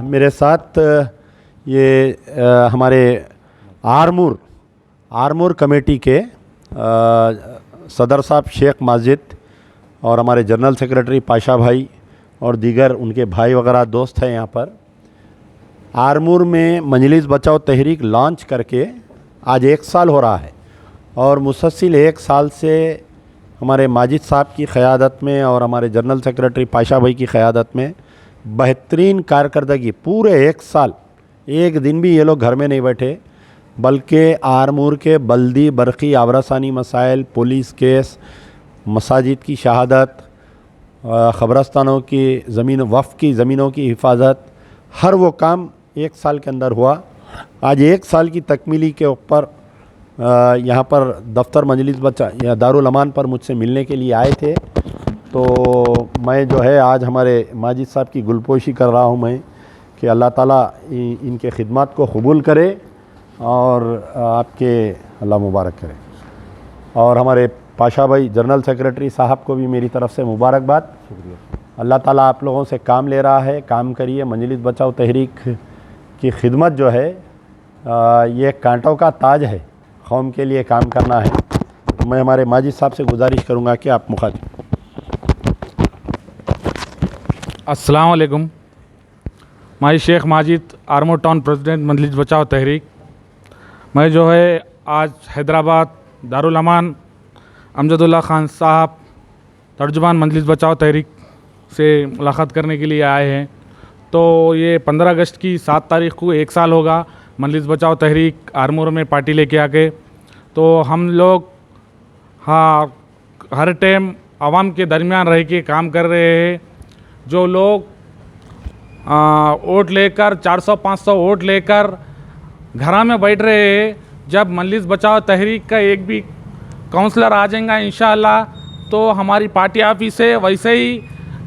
मेरे साथ ये हमारे आरमूर कमेटी के सदर साहब शेख माजिद और हमारे जनरल सेक्रेटरी पाशा भाई और दीगर उनके भाई वगैरह दोस्त हैं। यहाँ पर आरमूर में मजलिस बचाओ तहरीक लॉन्च करके आज 1 साल हो रहा है और मुसलसल 1 साल से हमारे माजिद साहब की क़यादत में और हमारे जनरल सेक्रेटरी पाशा भाई की क़यादत में बेहतरीन कारकर्दगी पूरे 1 साल एक दिन भी ये लोग घर में नहीं बैठे, बल्कि आरमूर के बल्दी बरक़ी आबरासानी मसाइल, पुलिस केस, मसाजिद की शहादत, ख़बरस्तानों की ज़मीन वफ़ की ज़मीनों की हिफाजत, हर वो काम 1 साल के अंदर हुआ। आज 1 साल की तकमीली के ऊपर यहाँ पर दफ्तर मजलिस बचा या दारुल अमान पर मुझसे मिलने के लिए आए थे। तो मैं जो है आज हमारे माजिद साहब की गुलपोशी कर रहा हूँ मैं कि अल्लाह ताला इनके ख़िदमत को कबूल करे और आपके अल्लाह मुबारक करे। और हमारे पाशा भाई जनरल सेक्रेटरी साहब को भी मेरी तरफ़ से मुबारकबाद। अल्लाह ताला आप लोगों से काम ले रहा है, काम करिए। मजलिस बचाओ तहरीक की खिदमत जो है ये कांटों का ताज है, कौम के लिए काम करना है। तो मैं हमारे माजिद साहब से गुजारिश करूँगा कि आप मुखातिब। अस्सलाम वालेकुम। मैं शेख माजिद, आरमूर टाउन प्रेसिडेंट मजलिस बचाओ तहरीक। मैं जो है आज हैदराबाद दारुल अमान अमजदुल्ला ख़ान साहब तर्जुमान मजलिस बचाओ तहरीक से मुलाकात करने के लिए आए हैं। तो ये 15 अगस्त की 7 तारीख़ को 1 साल होगा मजलिस बचाओ तहरीक आरमूर में पार्टी लेके आके। तो हम लोग हर टाइम आवाम के दरमियान रह के काम कर रहे हैं। जो लोग वोट लेकर 400-500 वोट लेकर घरा में बैठ रहे हैं, जब मजलिस बचाओ तहरीक का एक भी काउंसलर आ जाएगा इंशाअल्लाह तो हमारी पार्टी ऑफिस है, वैसे ही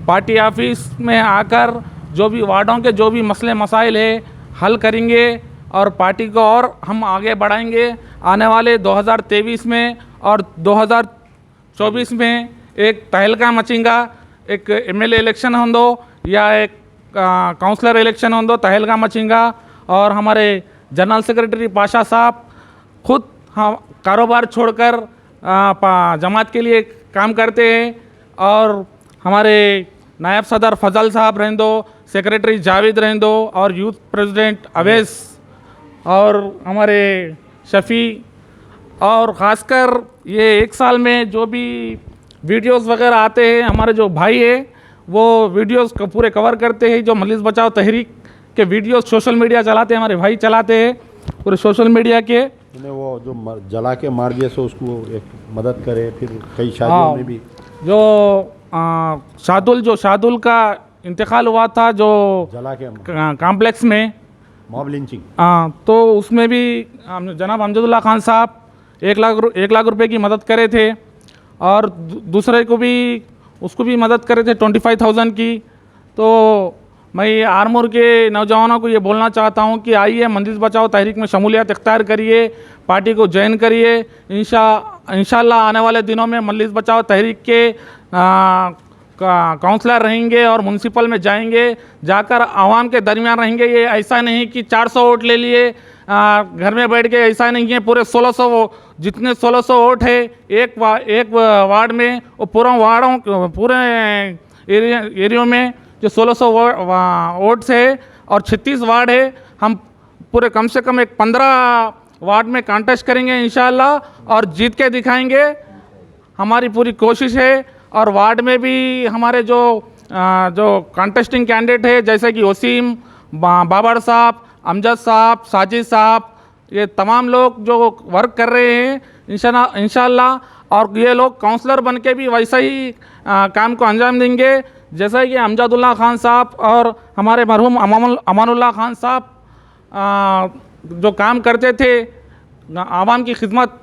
पार्टी ऑफिस में आकर जो भी वार्डों के जो भी मसले मसाइल है हल करेंगे और पार्टी को और हम आगे बढ़ाएंगे। आने वाले 2023 में और 2024 में एक तहलका मचेगा। एक एमएलए इलेक्शन होंदो या एक काउंसलर इलेक्शन होंदो, तहलका मचेगा। और हमारे जनरल सेक्रेटरी पाशा साहब खुद कारोबार छोड़कर जमात के लिए काम करते हैं। और हमारे नायब सदर फजल साहब रहेंदो, सेक्रेटरी जावेद रहेंदो और यूथ प्रेसिडेंट अवैस और हमारे शफ़ी। और ख़ासकर ये 1 साल में जो भी वीडियोस वगैरह आते हैं, हमारे जो भाई है वो वीडियोस को पूरे कवर करते हैं। जो मजलिस बचाओ तहरीक के वीडियोस सोशल मीडिया चलाते हैं, हमारे भाई चलाते हैं पूरे सोशल मीडिया के। वो जो जला के मार दिया सो उसको एक मदद करे। फिर कई शादियों में भी जो शादुल का इंतकाल हुआ था, जो जला के कॉम्प्लेक्स में मॉब लिंचिंग, तो उसमें भी जनाब अमजदुल्ला ख़ान साहब 1 लाख रुपए की मदद करे थे। और दूसरे को भी उसको भी मदद करे थे 25,000 की। तो मैं आरमूर के नौजवानों को ये बोलना चाहता हूँ कि आइए मजलिस बचाओ तहरीक में शमूलियत इख्तियार करिए, पार्टी को ज्वाइन करिए। इंशाअल्लाह आने वाले दिनों में मजलिस बचाओ तहरीक के काउंसलर रहेंगे और म्यूनसिपल में जाएंगे, जाकर आवाम के दरमियान रहेंगे। ये ऐसा नहीं कि 400 वोट ले लिए घर में बैठ के, ऐसा नहीं है। पूरे 1600 जितने 1600 वोट है एक वार्ड में, वो पूरे एरियो में जो 1600 वोट्स है और 36 वार्ड है, हम पूरे कम से कम एक 15 वार्ड में कॉन्टेस्ट करेंगे इंशाअल्लाह और जीत के दिखाएंगे। हमारी पूरी कोशिश है। और वार्ड में भी हमारे जो कॉन्टेस्टिंग कैंडिडेट है जैसे कि वसीम, बाबर साहब, अमजद साहब, साजिद साहब, ये तमाम लोग जो वर्क कर रहे हैं इंशाअल्लाह। और ये लोग काउंसलर बन के भी वैसा ही काम को अंजाम देंगे जैसा कि अमजदुल्ला ख़ान साहब और हमारे मरहूम अमानुल्लाह ख़ान साहब जो काम करते थे, आवाम की खिदमत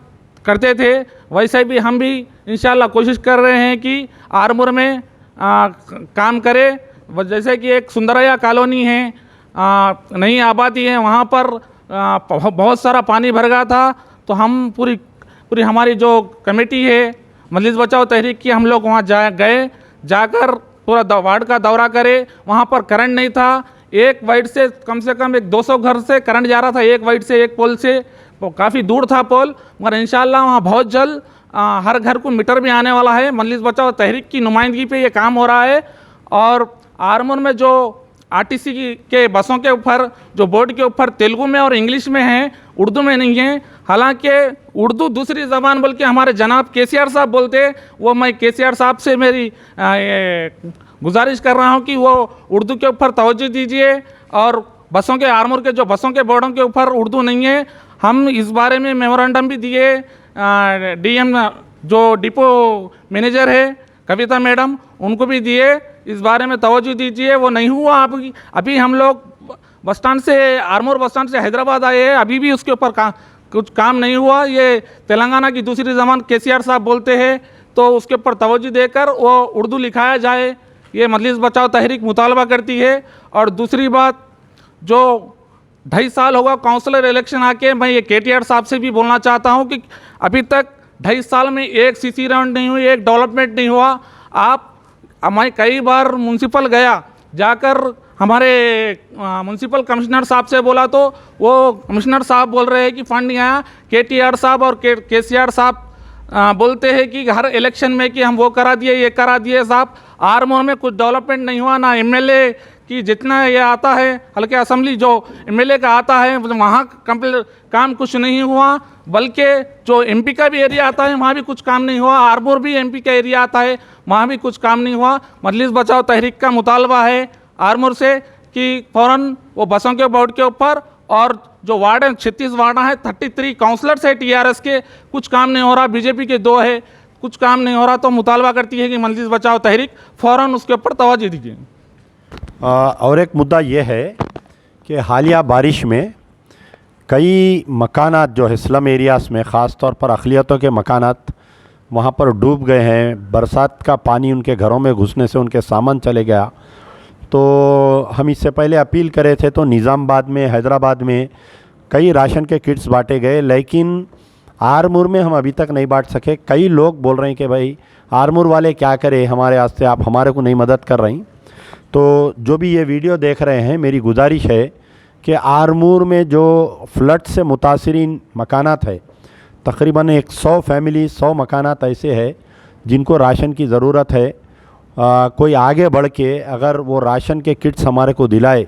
करते थे, वैसे भी हम भी इंशाअल्लाह कोशिश कर रहे हैं कि आरमूर में काम करें। जैसे कि एक सुंदरया कॉलोनी है, नई आबादी है, वहाँ पर बहुत सारा पानी भर गया था। तो हम पूरी हमारी जो कमेटी है मजलिस बचाओ तहरीक की, हम लोग वहाँ गए, जाकर पूरा वार्ड का दौरा करे। वहाँ पर करंट नहीं था, एक वाइड से कम एक 200 घर से करंट जा रहा था, एक वाइड से, एक पोल से, वो काफ़ी दूर था पोल, मगर इंशाल्लाह वहाँ बहुत जल्द हर घर को मीटर भी आने वाला है। मजलिस बचाओ तहरीक की नुमाइंदगी पे ये काम हो रहा है। और आरमूर में जो आरटीसी के बसों के ऊपर जो बोर्ड के ऊपर तेलुगु में और इंग्लिश में है, उर्दू में नहीं है। हालांकि उर्दू दूसरी ज़बान बल्कि हमारे जनाब केसीआर साहब बोलते हैं, वो मैं केसीआर साहब से मेरी गुजारिश कर रहा हूं कि वो उर्दू के ऊपर तवज्जो दीजिए। और बसों के आरमूर के जो बसों के बोर्डों के ऊपर उर्दू नहीं है। हम इस बारे में मेमोरेंडम भी दिए, डीएम जो डिपो मैनेजर है कविता मैडम, उनको भी दिए, इस बारे में तवज्जो दीजिए। वो नहीं हुआ। अभी हम लोग बस स्टैंड से, आरमूर बस स्टैंड से हैदराबाद आए हैं, अभी भी उसके ऊपर कुछ काम नहीं हुआ। ये तेलंगाना की दूसरी ज़बान केसीआर साहब बोलते हैं, तो उसके ऊपर तवज्जो देकर वो उर्दू लिखाया जाए, ये मजलिस बचाओ तहरीक मुतालबा करती है। और दूसरी बात, जो 2.5 साल होगा काउंसलर इलेक्शन आके, मैं ये केटीआर साहब से भी बोलना चाहता हूँ कि अभी तक 2.5 साल में एक सीसी राउंड नहीं हुई, एक डेवलपमेंट नहीं हुआ। मैं कई बार म्यूनसिपल गया, जाकर हमारे म्यूनसिपल कमिश्नर साहब से बोला, तो वो कमिश्नर साहब बोल रहे हैं कि फंड नहीं आया। केटीआर साहब और केसीआर साहब बोलते हैं कि हर इलेक्शन में कि हम वो करा दिए, ये करा दिए। साहब, आरमूर में कुछ डेवलपमेंट नहीं हुआ, ना एमएलए कि जितना ये आता है हल्के असेंबली जो एमएलए का आता है वहाँ काम कुछ नहीं हुआ, बल्कि जो एमपी का भी एरिया आता है वहाँ भी कुछ काम नहीं हुआ। आरमूर भी एमपी का एरिया आता है, वहाँ भी कुछ काम नहीं हुआ। मजलिस बचाओ तहरीक का मुतालबा है आरमूर से कि फ़ौरन वो बसों के बोर्ड के ऊपर, और जो वार्ड है 36 वार्ड है, 33 काउंसलर्स है टीआरएस के, कुछ काम नहीं हो रहा। बीजेपी के 2 है, कुछ काम नहीं हो रहा। तो मुतालबा करती है कि मजलिस बचाओ तहरीक फ़ौरन उसके ऊपर तवज्जो दीजिए। और एक मुद्दा ये है कि हालिया बारिश में कई मकानात जो है स्लम एरियाज़ में, ख़ास तौर पर अक़लियतों के मकानात वहाँ पर डूब गए हैं। बरसात का पानी उनके घरों में घुसने से उनके सामान चले गया। तो हम इससे पहले अपील करे थे, तो निज़ामाबाद में, हैदराबाद में कई राशन के किट्स बांटे गए, लेकिन आरमूर में हम अभी तक नहीं बांट सके। कई लोग बोल रहे हैं कि भाई आरमूर वाले क्या करें हमारे वास्ते, आप हमारे को नहीं मदद कर रही। तो जो भी ये वीडियो देख रहे हैं, मेरी गुजारिश है कि आरमूर में जो फ्लड से मुतासिरीन मकानात है, तकरीबन 100 फैमिली, 100 मकानात ऐसे हैं जिनको राशन की ज़रूरत है। कोई आगे बढ़ के अगर वो राशन के किट्स हमारे को दिलाए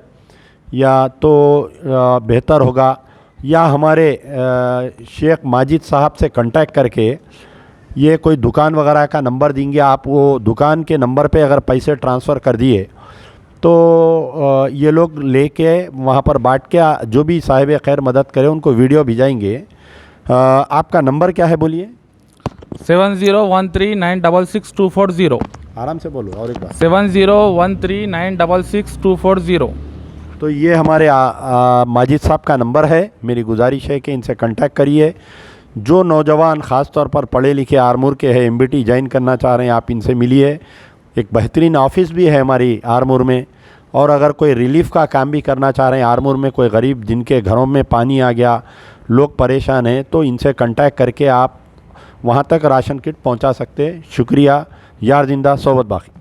या तो बेहतर होगा, या हमारे शेख माजिद साहब से कांटेक्ट करके, ये कोई दुकान वगैरह का नंबर देंगे, आप वो दुकान के नंबर पे अगर पैसे ट्रांसफ़र कर दिए तो ये लोग लेके वहाँ पर बांट के, जो भी साहिब खैर मदद करे उनको वीडियो भिजाएंगे। आपका नंबर क्या है बोलिए? 7013966240। आराम से बोलो और एक बार। 7013966240। तो ये हमारे माजिद साहब का नंबर है। मेरी गुजारिश है कि इनसे कांटेक्ट करिए। जो नौजवान ख़ास तौर पर पढ़े लिखे आरमूर के हैं, एमबीटी ज्वाइन करना चाह रहे हैं, आप इनसे मिलिए। एक बेहतरीन ऑफ़िस भी है हमारी आरमूर में। और अगर कोई रिलीफ़ का काम भी करना चाह रहे हैं, आरमूर में कोई गरीब जिनके घरों में पानी आ गया, लोग परेशान हैं, तो इनसे कांटेक्ट करके आप वहाँ तक राशन किट पहुँचा सकते हैं। शुक्रिया। यार जिंदा सोबत बाकी।